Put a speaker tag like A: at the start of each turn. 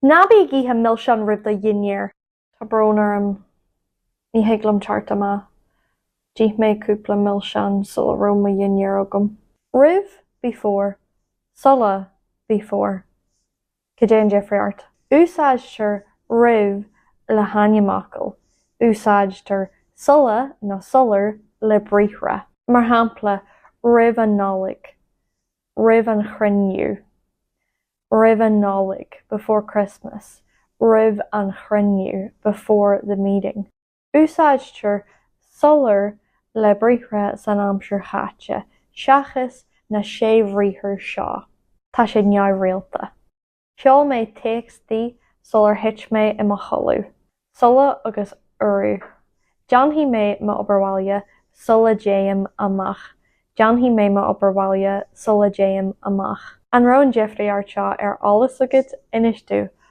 A: Nabí gíthe milseán rud a dhinnéir, Tá brónarm ní hiaglam teart ama, díth mé cúpla milseán sula roma dhinnéir agam. Ribh before, sulla before, Cédéan Jeffreyart. Úsáidtear ribh le hainneamachil, úsáidtear sulla nó sular le bríomhra. Mar shampla, ribh an nálaigh, ribh an chruinniú, ribh an nálaigh before Christmas, ribh an chruinniú before the meeting. Úsáidtear sular le bríomhra san aimsir háite, seachas na séimhríothar seo. Tá sé neamhréalta. Sheol mé téacstaí sular hit mé I mo choladh, sulla agus uirú. Deanfaí mé mo obairhbhaile sulla déim amach. Deanfaí mé mo obairhbhaile sulla déim amach. An raibh an Jeffreyart seo ar eolas agat inis dú